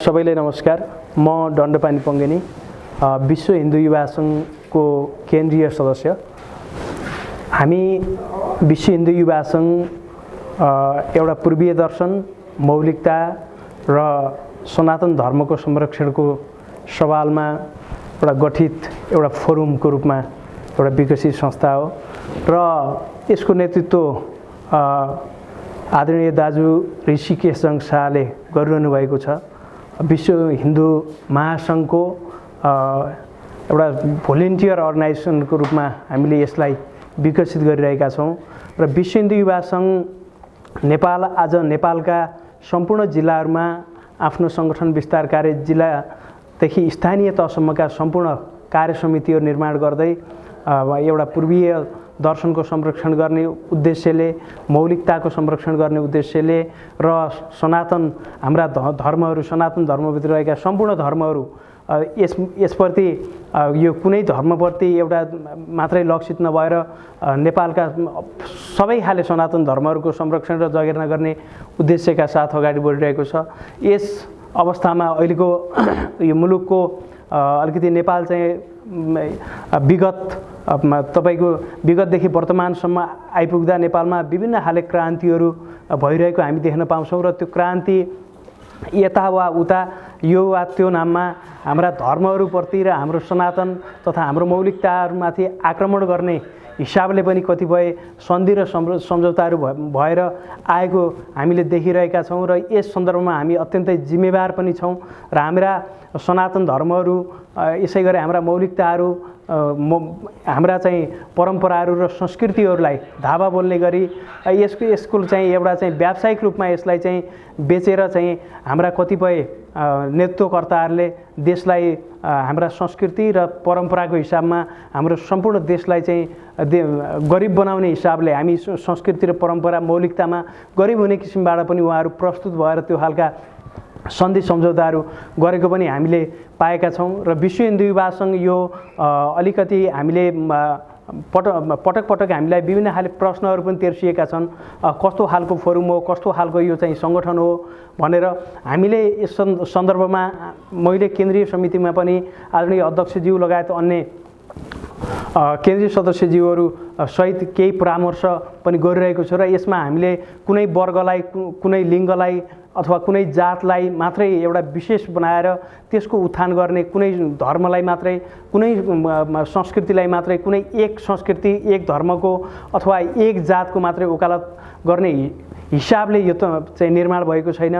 सबैलाई नमस्कार। म दण्डपानी पङ्गेनी, विश्व हिन्दू युवा सङ्घको केन्द्रीय सदस्य। हामी विश्व हिन्दू युवा सङ्घ एउटा पूर्वीय दर्शन, मौलिकता र सनातन धर्मको संरक्षणको सवालमा एउटा गठित एउटा फोरमको रूपमा एउटा विकसित संस्था हो र यसको नेतृत्व आदरणीय दाजु ऋषिकेशजङ शाहले गरिरहनु भएको छ। विश्व हिन्दू महासङ्घको एउटा भोलिन्टियर अर्गनाइजेसनको रूपमा हामीले यसलाई विकसित गरिरहेका छौँ र विश्व हिन्दू युवा सङ्घ नेपाल आज नेपालका सम्पूर्ण जिल्लाहरूमा आफ्नो सङ्गठन विस्तार कार्य जिल्लादेखि स्थानीय तहसम्मका सम्पूर्ण कार्य समितिहरू निर्माण गर्दै एउटा पूर्वीय दर्शनको संरक्षण गर्ने उद्देश्यले, मौलिकताको संरक्षण गर्ने उद्देश्यले र सनातन हाम्रा धर्महरू, सनातन धर्मभित्र रहेका सम्पूर्ण धर्महरू यसप्रति यो कुनै धर्मप्रति एउटा मात्रै लक्षित नभएर नेपालका सबै खाले सनातन धर्महरूको संरक्षण र जगेर्ना गर्ने उद्देश्यका साथ अगाडि बढिरहेको छ। यस अवस्थामा अहिलेको यो मुलुकको अलिकति नेपाल चाहिँ तपाईँको विगतदेखि वर्तमानसम्म आइपुग्दा नेपालमा विभिन्न खाले क्रान्तिहरू भइरहेको हामी देख्न पाउँछौँ र त्यो क्रान्ति यता वा उता, यो वा त्यो नाममा हाम्रा धर्महरूप्रति र हाम्रो सनातन तथा हाम्रो मौलिकताहरूमाथि आक्रमण गर्ने हिसाबले पनि कतिपय सन्धि र सम्झौताहरू भएर आएको हामीले देखिरहेका छौँ र यस सन्दर्भमा हामी अत्यन्तै जिम्मेवार पनि छौँ र हाम्रा सनातन धर्महरू, यसै गरी हाम्रा मौलिकताहरू, हाम्रा चाहिँ परम्पराहरू र संस्कृतिहरूलाई धावा बोल्ने गरी यसको चाहिँ एउटा चाहिँ व्यावसायिक रूपमा यसलाई चाहिँ बेचेर चाहिँ हाम्रा कतिपय नेतृत्वकर्ताहरूले देशलाई हाम्रा संस्कृति र परम्पराको हिसाबमा हाम्रो सम्पूर्ण देशलाई चाहिँ गरिब बनाउने हिसाबले हामी संस्कृति र परम्परा मौलिकतामा गरिब हुने किसिमबाट पनि उहाँहरू प्रस्तुत भएर त्यो खालका सन्धि सम्झौताहरू गरेको पनि हामीले पाएका छौँ र विश्व हिन्दू युवा सङ्घ यो अलिकति हामीले पटक पटक हामीलाई विभिन्न खाले प्रश्नहरू पनि तेर्सिएका छन्। कस्तो खालको फोरम हो, कस्तो खालको यो चाहिँ सङ्गठन हो भनेर हामीले यस सन्दर्भमा मैले केन्द्रीय समितिमा पनि आदरणीय अध्यक्षज्यू लगायत अन्य केन्द्रीय सदस्यज्यूहरू सहित केही परामर्श पनि गरिरहेको छु र यसमा हामीले कुनै वर्गलाई, कुनै लिङ्गलाई अथवा कुनै जातलाई मात्रै एउटा विशेष बनाएर त्यसको उत्थान गर्ने, कुनै धर्मलाई मात्रै, कुनै संस्कृतिलाई मात्रै, कुनै एक संस्कृति, एक धर्मको अथवा एक जातको मात्रै वकालत गर्ने हिसाबले यो त चाहिँ निर्माण भएको छैन।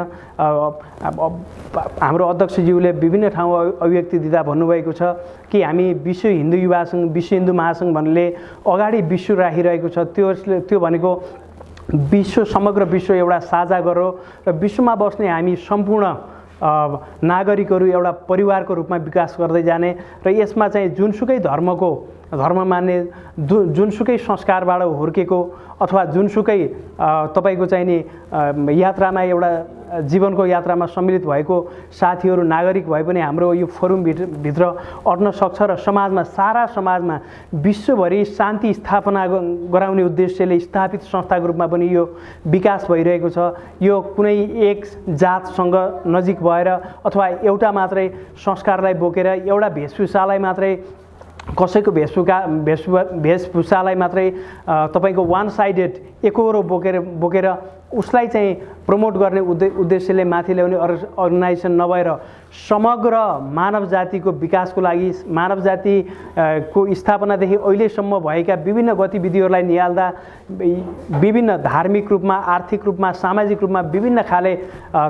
हाम्रो अध्यक्षज्यूले विभिन्न ठाउँमा अभिव्यक्ति दिँदा भन्नुभएको छ कि हामी विश्व हिन्दू युवा सङ्घ, विश्व हिन्दू महासङ्घ भन्ने अगाडि विश्व राखिरहेको छ। त्यो भनेको विश्व, समग्र विश्व एउटा साझा गरेर र विश्वमा बस्ने हामी सम्पूर्ण नागरिकहरू एउटा परिवारको रूपमा विकास गर्दै जाने र यसमा चाहिँ जुनसुकै धर्म मान्ने, जुनसुकै संस्कारबाट हुर्केको अथवा जुनसुकै तपाईँको चाहिँ नि यात्रामा एउटा जीवनको यात्रामा सम्मिलित भएको साथीहरू नागरिक भए पनि हाम्रो यो फोरमभित्र अट्न सक्छ र समाजमा, सारा समाजमा विश्वभरि शान्ति स्थापना गराउने उद्देश्यले स्थापित संस्थाको रूपमा पनि यो विकास भइरहेको छ। यो कुनै एक जातसँग नजिक भएर अथवा एउटा मात्रै संस्कारलाई बोकेर, एउटा वेशभूषालाई मात्रै, कसैको वेशभूषालाई मात्रै तपाईँको वान साइडेड एकोहोरो बोकेर उसलाई चाहिँ प्रमोट गर्ने उद्देश्यले माथि ल्याउने अर्गनाइजेसन नभएर समग्र मानव जातिको विकासको लागि, मानव जातिको स्थापनादेखि अहिलेसम्म भएका विभिन्न गतिविधिहरूलाई निहाल्दा विभिन्न धार्मिक रूपमा, आर्थिक रूपमा, सामाजिक रूपमा विभिन्न खाले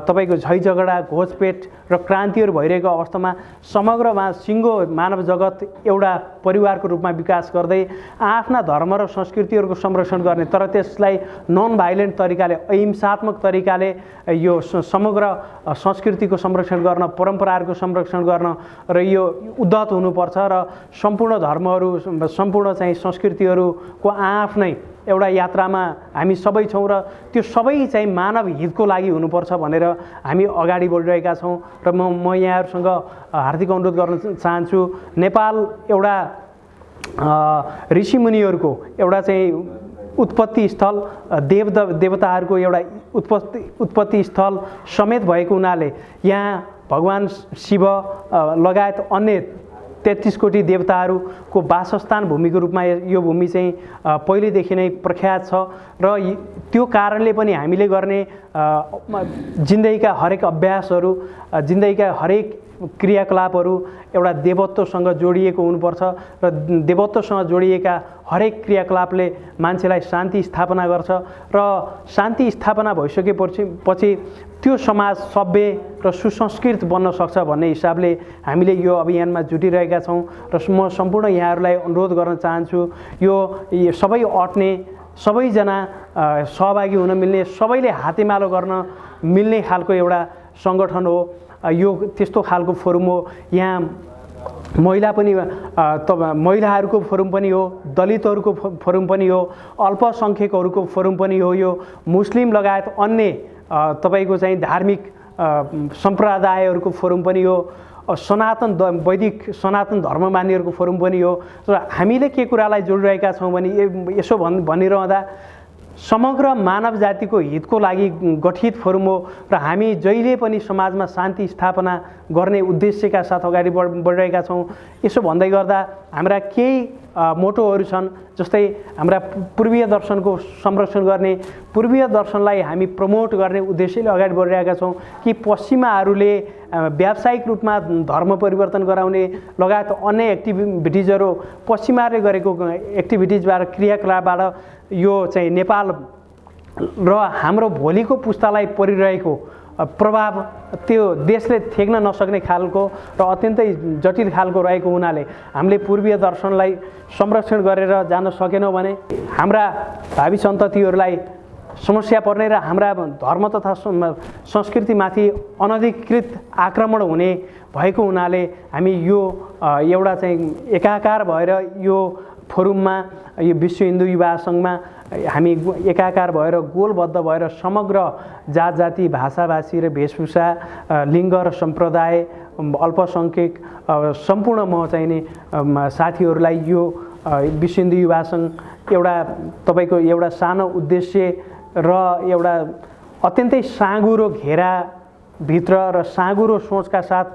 तपाईँको झैझगडा, घोचपेट र क्रान्तिहरू भइरहेको अवस्थामा समग्रमा सिङ्गो मानव जगत एउटा परिवारको रूपमा विकास गर्दै आफ्ना धर्म र संस्कृतिहरूको संरक्षण गर्ने, तर त्यसलाई नन भाइलेन्ट तरिकाले, अहिंसात्मक तरिकाले यो समग्र संस्कृतिको संरक्षण गर्न, परम्पराहरूको संरक्षण गर्न र यो उद्धत हुनुपर्छ र सम्पूर्ण धर्महरू, सम्पूर्ण चाहिँ संस्कृतिहरूको आफ्नै एउटा यात्रामा हामी सबै छौँ र त्यो सबै चाहिँ मानव हितको लागि हुनुपर्छ भनेर हामी अगाडि बढिरहेका छौँ र म यहाँहरूसँग हार्दिक अनुरोध गर्न चाहन्छु। नेपाल एउटा ऋषिमुनिहरूको एउटा चाहिँ उत्पत्ति स्थल, देवताहरूको एउटा उत्पत्ति स्थल समेत भएको हुनाले यहाँ भगवान शिव लगायत अन्य 33 कोटी देवताहरूको वासस्थान भूमिको रूपमा यो भूमि चाहिँ पहिलेदेखि नै प्रख्यात छ र त्यो कारणले पनि हामीले गर्ने जिन्दगीका हरेक अभ्यासहरू, जिन्दगीका हरेक क्रियाकलापहरू एउटा देवत्वसँग जोडिएको हुनुपर्छ र देवत्वसँग जोडिएका हरेक क्रियाकलापले मान्छेलाई शान्ति स्थापना गर्छ र शान्ति स्थापना भइसकेपछि त्यो समाज सभ्य र सुसंस्कृत बन्न सक्छ भन्ने हिसाबले हामीले यो अभियानमा जुटिरहेका छौँ र म सम्पूर्ण यहाँहरूलाई अनुरोध गर्न चाहन्छु, यो सबै अट्ने, सबैजना सहभागी हुन मिल्ने, सबैले हातेमालो गर्न मिल्ने खालको एउटा सङ्गठन हो। यो त्यस्तो खालको फोरम हो। यहाँ महिला पनि महिलाहरूको फोरम पनि हो, दलितहरूको फोरम पनि हो, अल्पसङ्ख्यकहरूको फोरम पनि हो, यो मुस्लिम लगायत अन्य तपाईको चाहिँ धार्मिक सम्प्रदायहरूको फोरम पनि हो, वैदिक सनातन धर्म मान्नेहरूको फोरम पनि हो। र हामीले के कुरालाई जोडिरहेका छौँ भने यसो भनिरहँदा समग्र मानव जातिको हितको लागि गठित फोरम हो र हामी जहिले पनि समाजमा शान्ति स्थापना गर्ने उद्देश्यका साथ अगाडि बढिरहेका छौँ। यसो भन्दै गर्दा हाम्रा केही मोटोहरू छन्, जस्तै हाम्रा पूर्वीय दर्शनको संरक्षण गर्ने, पूर्वीय दर्शनलाई हामी प्रमोट गर्ने उद्देश्यले अगाडि बढिरहेका छौँ कि पश्चिमाहरूले व्यावसायिक रूपमा धर्म परिवर्तन गराउने लगायत अन्य एक्टिभिटिजहरू पश्चिमाले गरेको एक्टिभिटिजबाट क्रियाकलापबाट यो चाहिँ नेपाल र हाम्रो भोलिको पुस्तालाई परिरहेको प्रभाव त्यो देशले थेक्न नसक्ने खालको र अत्यन्तै जटिल खालको रहेको हुनाले हामीले पूर्वीय दर्शनलाई संरक्षण गरेर जान सकेनौँ भने हाम्रा भावी सन्ततिहरूलाई समस्या पर्ने र हाम्रा धर्म तथा संस्कृतिमाथि अनधिकृत आक्रमण हुने भएको हुनाले हामी यो एउटा चाहिँ एकाकार भएर यो फोरममा, यो विश्व हिन्दू युवा सङ्घमा हामी एकाकार भएर गोलबद्ध भएर समग्र जात जाति, भाषा भाषी र वेशभूषा, लिङ्ग र सम्प्रदाय, अल्पसङ्ख्यक सम्पूर्ण म चाहिँ नि साथीहरूलाई यो विश्व हिन्दू युवा सङ्घ एउटा तपाईँको एउटा सानो उद्देश्य र एउटा अत्यन्तै साँघुरो घेराभित्र र साँघुरो सोचका साथ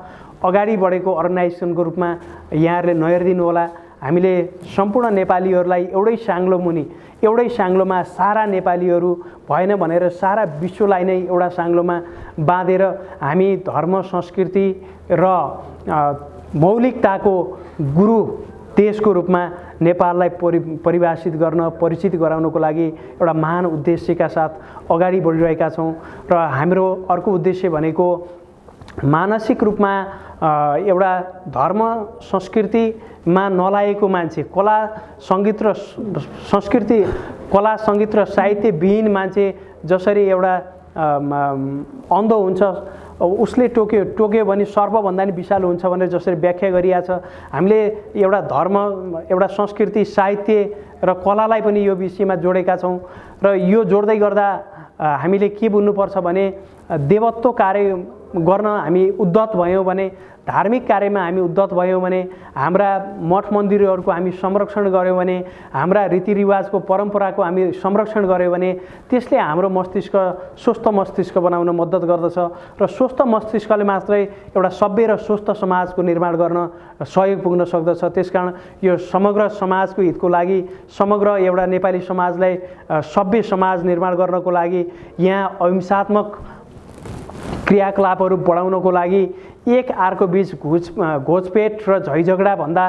अगाडि बढेको अर्गनाइजेसनको रूपमा यहाँहरूले नहेरिदिनु होला। हामीले सम्पूर्ण नेपालीहरूलाई एउटै साङ्लो मुनि, एउटै साङ्लोमा सारा नेपालीहरू भएन भनेर सारा विश्वलाई नै एउटा साङ्लोमा बाँधेर हामी धर्म, संस्कृति र मौलिकताको गुरु देशको रूपमा नेपाललाई परिभाषित गर्न, परिचित गराउनको लागि एउटा महान उद्देश्यका साथ अगाडि बढिरहेका छौँ। र हाम्रो अर्को उद्देश्य भनेको मानसिक रूपमा एउटा धर्म संस्कृतिमा नलागेको मान्छे, कला सङ्गीत र संस्कृति, कला सङ्गीत र साहित्य विहीन मान्छे जसरी एउटा अन्ध हुन्छ, उसले टोक्यो भने सर्पभन्दा नि विषालु हुन्छ भनेर जसरी व्याख्या गरिएको छ, हामीले एउटा धर्म, एउटा संस्कृति, साहित्य र कलालाई पनि यो विषयमा जोडेका छौँ। र यो जोड्दै गर्दा हामीले के बुझ्नुपर्छ भने देवत्व कार्य गर्न हामी उद्धत भयौँ भने, धार्मिक कार्यमा हामी उद्धत भयौँ भने, हाम्रा मठ मन्दिरहरूको हामी संरक्षण गऱ्यौँ भने, हाम्रा रीतिरिवाजको परम्पराको हामी संरक्षण गऱ्यौँ भने त्यसले हाम्रो मस्तिष्क स्वस्थ मस्तिष्क बनाउन मद्दत गर्दछ र स्वस्थ मस्तिष्कले मात्रै एउटा सभ्य र स्वस्थ समाजको निर्माण गर्न सहयोग पुग्न सक्दछ। त्यसकारण यो समग्र समाजको हितको लागि, समग्र एउटा नेपाली समाजलाई सभ्य समाज निर्माण गर्नको लागि, यहाँ अहिंसात्मक क्रियाकलापहरू बढाउनको लागि एक अर्को बीच घोचपेट र झैझगडा भन्दा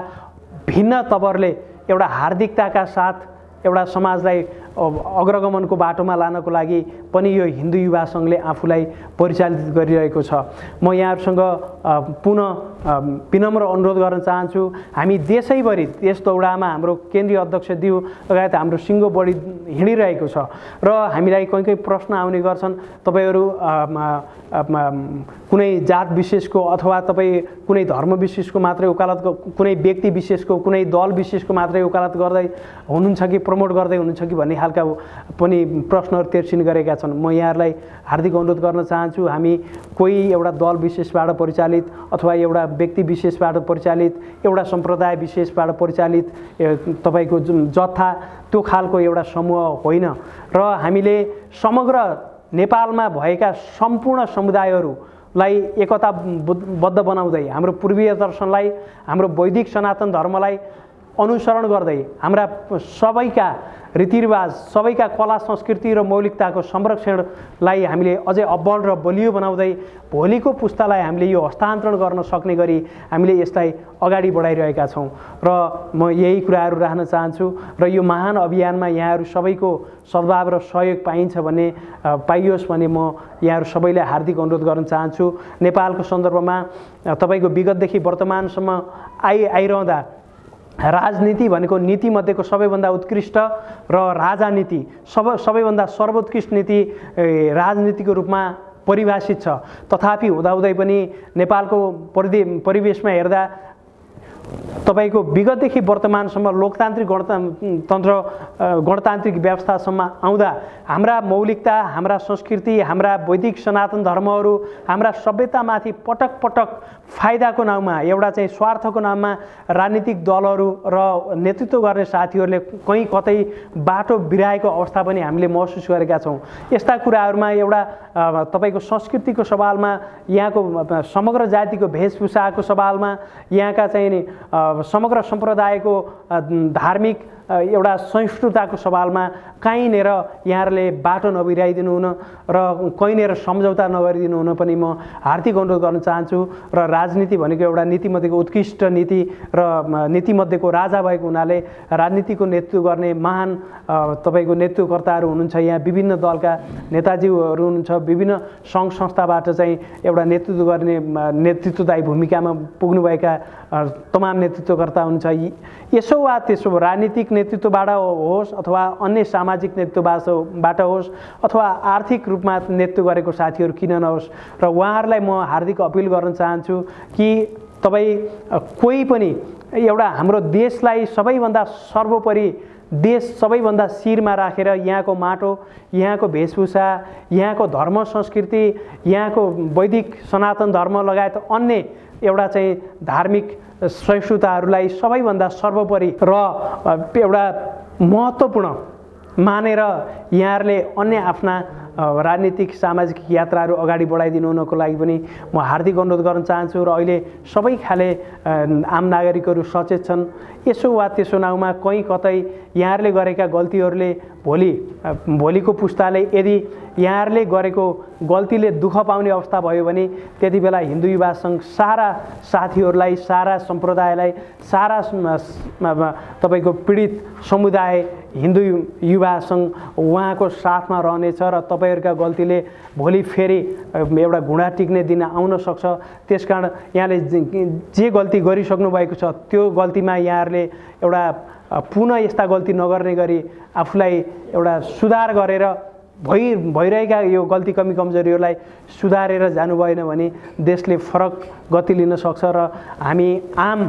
भिन्न तवरले एउटा हार्दिकताका साथ एउटा समाजलाई अग्रगमनको बाटोमा लानको लागि पनि यो हिन्दू युवा सङ्घले आफूलाई परिचालित गरिरहेको छ। म यहाँहरूसँग पुनः विनम्र अनुरोध गर्न चाहन्छु, हामी देशैभरि देश दौडामा हाम्रो केन्द्रीय अध्यक्ष दिउ लगायत हाम्रो सिङ्गो बढी हिँडिरहेको छ र हामीलाई कहीँ प्रश्न आउने गर्छन्, तपाईँहरू कुनै जात विशेषको अथवा तपाईँ कुनै धर्म विशेषको मात्रै वकालत, कुनै व्यक्ति विशेषको, कुनै दल विशेषको मात्रै वकालत गर्दै हुनुहुन्छ कि प्रमोट गर्दै हुनुहुन्छ कि भन्ने खालका पनि प्रश्नहरू तेर्सिन गरेका छन्। म यहाँहरूलाई हार्दिक अनुरोध गर्न चाहन्छु, हामी कोही एउटा दल विशेषबाट परिचालित अथवा एउटा व्यक्ति विशेषबाट परिचालित, एउटा सम्प्रदाय विशेषबाट परिचालित तपाईँको जत्था त्यो खालको एउटा समूह होइन र हामीले समग्र नेपालमा भएका सम्पूर्ण समुदायहरू लाई एकताबद्ध बनाउँदै हाम्रो पूर्वीय दर्शनलाई हाम्रो वैदिक सनातन धर्मलाई अनुसरण गर्दै हाम्रा सबैका रीतिरिवाज सबैका कला संस्कृति र मौलिकताको संरक्षणलाई हामीले अझै अब्बल र बलियो बनाउँदै भोलिको पुस्तालाई हामीले यो हस्तान्तरण गर्न सक्ने गरी हामीले यसलाई अगाडि बढाइरहेका छौँ र म यही कुराहरू राख्न चाहन्छु र यो महान अभियानमा यहाँहरू सबैको सद्भाव र सहयोग पाइन्छ भन्ने पाइयोस् भन्ने म यहाँहरू सबैलाई हार्दिक अनुरोध गर्न चाहन्छु। नेपालको सन्दर्भमा तपाईको विगतदेखि वर्तमानसम्म आइरहँदा राजनीति भनेको नीतिमध्येको सबैभन्दा उत्कृष्ट र राजनीति सबैभन्दा सर्वोत्कृष्ट नीति राजनीतिको रूपमा परिभाषित छ। तथापि हुँदाहुँदै पनि नेपालको परिवेशमा हेर्दा तपाईको विगतदेखि वर्तमानसम्म लोकतान्त्रिक गणतान्त्रिक व्यवस्थासम्म आउँदा हाम्रा मौलिकता हाम्रा संस्कृति हाम्रा वैदिक सनातन धर्महरू हाम्रा सभ्यतामाथि पटक पटक फाइदाको नाममा एउटा चाहिँ स्वार्थको नाममा राजनीतिक दलहरू र नेतृत्व गर्ने साथीहरूले कहीँ कतै बाटो बिराएको अवस्था पनि हामीले महसुस गरेका छौँ। यस्ता कुराहरूमा एउटा तपाईको संस्कृतिको सवालमा यहाँको समग्र जातिको वेशभूषाको सवालमा यहाँका चाहिँ समग्र सम्प्रदायको धार्मिक एउटा सहिष्णुताको सवालमा कहीँनिर यहाँहरूले बाटो नबिराइदिनु हुन र कहीँनिर सम्झौता नगरिदिनु हुन पनि म हार्दिक अनुरोध गर्न चाहन्छु। र राजनीति भनेको एउटा नीतिमध्येको उत्कृष्ट नीति र नीतिमध्येको राजा भएको हुनाले राजनीतिको नेतृत्व गर्ने महान तपाईको नेतृत्वकर्ताहरू हुनुहुन्छ। यहाँ विभिन्न दलका नेताजीहरू हुनुहुन्छ, विभिन्न सङ्घ संस्थाबाट चाहिँ एउटा नेतृत्व गर्ने नेतृत्वदायी भूमिकामा पुग्नुभएका तमाम नेतृत्वकर्ता हुनुहुन्छ। यसो वा त्यसो राजनीतिक नेतृत्वबाट होस् अथवा अन्य सामाजिक नेतृत्वबाट होस् अथवा आर्थिक रूपमा नेतृत्व गरेको साथीहरू किन नहोस् र उहाँहरूलाई म हार्दिक अपिल गर्न चाहन्छु कि तपाईँ कोही पनि एउटा हाम्रो देशलाई सबैभन्दा सर्वोपरि देश सबैभन्दा शिरमा राखेर यहाँको माटो यहाँको वेशभूषा यहाँको धर्म संस्कृति यहाँको वैदिक सनातन धर्म लगायत अन्य एउटा चाहिँ धार्मिक सहिष्णुताहरूलाई सबैभन्दा सर्वोपरि र एउटा महत्त्वपूर्ण मानेर यहाँहरूले अन्य आफ्ना राजनीतिक सामाजिक यात्राहरू अगाडि बढाइदिनु हुनको लागि पनि म हार्दिक अनुरोध गर्न चाहन्छु। र अहिले सबै खाले आम नागरिकहरू सचेत छन्। यसो वा त्यसो नाउँमा कहीँ कतै यहाँहरूले गरेका गल्तीहरूले भोलिको पुस्ताले यदि यहाँहरूले गरेको गल्तीले दुःख पाउने अवस्था भयो भने त्यति बेला हिन्दू युवा सङ्घ सारा साथीहरूलाई सारा सम्प्रदायलाई सारा तपाईको पीडित समुदाय हिन्दू युवा सङ्घ उहाँको साथमा रहनेछ र तपाईँहरूका गल्तीले भोलि फेरि एउटा घुँडा टिक्ने दिन आउन सक्छ। त्यसकारण यहाँले जे गल्ती गरिसक्नु भएको छ त्यो गल्तीमा यहाँहरूले एउटा पुनः यस्ता गल्ती नगर्ने गरी आफूलाई एउटा सुधार गरेर भइरहेका यो गल्ती कमी कमजोरीहरूलाई सुधारेर जानु भएन भने देशले फरक गति लिन सक्छ र हामी आम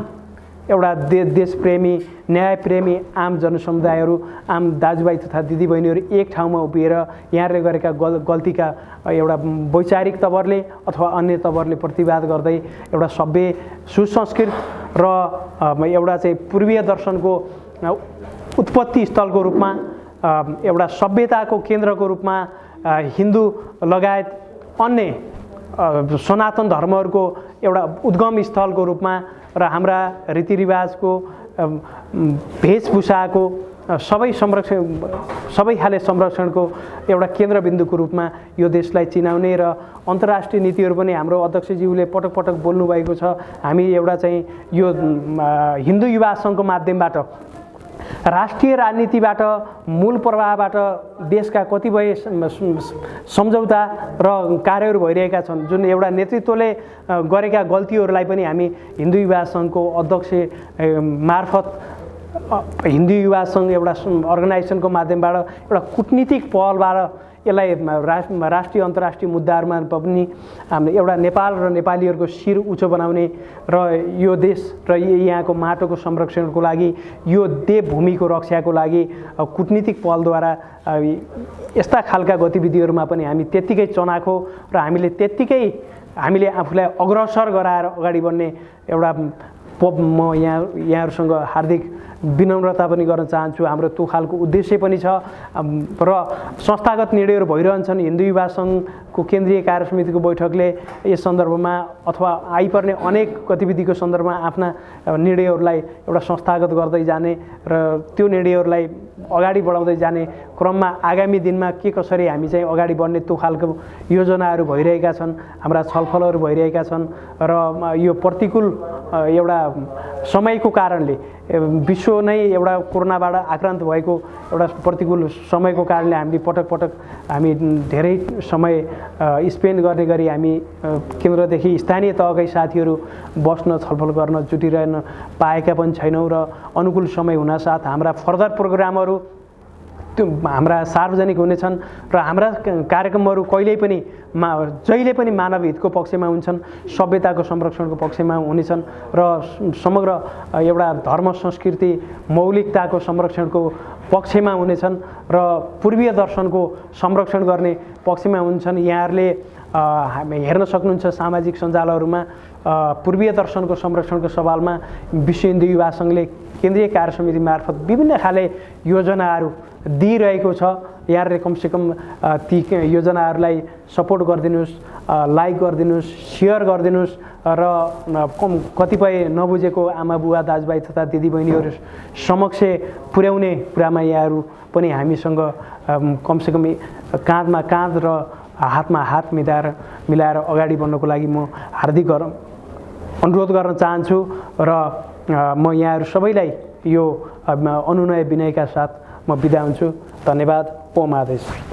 एउटा देशप्रेमी न्यायप्रेमी आम जनसमुदायहरू आम दाजुभाइ तथा दिदीबहिनीहरू एक ठाउँमा उभिएर यहाँहरूले गरेका गल्तीका एउटा वैचारिक तवरले अथवा अन्य तवरले प्रतिवाद गर्दै एउटा सभ्य सुसंस्कृत र एउटा चाहिँ पूर्वीय दर्शनको उत्पत्ति स्थलको रूपमा एउटा सभ्यताको केन्द्रको रूपमा हिन्दू लगायत अन्य सनातन धर्महरूको एउटा उद्गम स्थलको रूपमा र हाम्रा रीतिरिवाजको वेशभूषाको सबै खाले संरक्षणको एउटा केन्द्रबिन्दुको रूपमा यो देशलाई चिनाउने र अन्तर्राष्ट्रिय नीतिहरू पनि हाम्रो अध्यक्षज्यूले पटक पटक बोल्नु भएको छ। हामी एउटा चाहिँ यो हिन्दू युवा सङ्घको माध्यमबाट राष्ट्रिय राजनीतिबाट मूल प्रवाहबाट देशका कतिपय सम्झौता र कार्यहरू भइरहेका छन् जुन एउटा नेतृत्वले गरेका गल्तीहरूलाई पनि हामी हिन्दू युवा सङ्घको अध्यक्ष मार्फत हिन्दू युवा सङ्घ एउटा अर्गनाइजेसनको माध्यमबाट एउटा कूटनीतिक पहलबाट यसलाई राष्ट्रिय अन्तर्राष्ट्रिय मुद्दाहरूमा पनि हामीले एउटा नेपाल र नेपालीहरूको शिर उच्च बनाउने र यो देश र यहाँको माटोको संरक्षणको लागि यो देवभूमिको रक्षाको लागि कूटनीतिक पहलद्वारा यस्ता खालका गतिविधिहरूमा पनि हामी त्यत्तिकै चनाखो र हामीले आफूलाई अग्रसर गराएर अगाडि बढ्ने एउटा म यहाँहरूसँग हार्दिक विनम्रता पनि गर्न चाहन्छु। हाम्रो त्यो खालको उद्देश्य पनि छ र संस्थागत निर्णयहरू भइरहन्छन्। हिन्दू युवा सङ्घको केन्द्रीय कार्य समितिको बैठकले यस सन्दर्भमा अथवा आइपर्ने अनेक गतिविधिको सन्दर्भमा आफ्ना निर्णयहरूलाई एउटा संस्थागत गर्दै जाने र त्यो निर्णयहरूलाई अगाडि बढाउँदै जाने क्रममा आगामी दिनमा के कसरी हामी चाहिँ अगाडि बढ्ने त्यो खालको योजनाहरू भइरहेका छन्, हाम्रा छलफलहरू भइरहेका छन् र यो प्रतिकूल एउटा समयको कारणले विश्व नै एउटा कोरोनाबाट आक्रान्त भएको एउटा प्रतिकूल समयको कारणले हामीले पटक पटक हामी धेरै समय स्पेन्ड गर्ने गरी हामी केन्द्रदेखि स्थानीय तहकै साथीहरू बस्न छलफल गर्न जुटिरहन पाएका पनि छैनौँ र अनुकूल समय हुनासाथ हाम्रा फर्दर प्रोग्रामहरू त्यो हाम्रा सार्वजनिक हुनेछन् र हाम्रा कार्यक्रमहरू कहिल्यै पनि जहिले पनि मानव हितको पक्षमा हुन्छन्, सभ्यताको संरक्षणको पक्षमा हुनेछन् र समग्र एउटा धर्म संस्कृति मौलिकताको संरक्षणको पक्षमा हुनेछन् र पूर्वीय दर्शनको संरक्षण गर्ने पक्षमा हुन्छन्। यहाँहरूले हेर्न सक्नुहुन्छ सामाजिक सञ्जालहरूमा पूर्वीय दर्शनको संरक्षणको सवालमा विश्व हिन्दू युवा सङ्घले केन्द्रीय कार्य समिति मार्फत विभिन्न खाले योजनाहरू दिइरहेको छ। यहाँहरूले कमसेकम ती योजनाहरूलाई सपोर्ट गरिदिनुहोस्, लाइक गरिदिनुहोस्, सेयर गरिदिनुहोस् र कतिपय नबुझेको आमा बुवा दाजुभाइ तथा दिदीबहिनीहरू समक्ष पुर्याउने कुरामा यहाँहरू पनि हामीसँग कमसेकम काँधमा काँध र हातमा हात मिलाएर अगाडि बढ्नको लागि म हार्दिक अनुरोध गर्न चाहन्छु र म यहाँहरू सबैलाई यो अनुनय विनयका साथ म बिदा हुन्छु। धन्यवाद। ओम आदेश।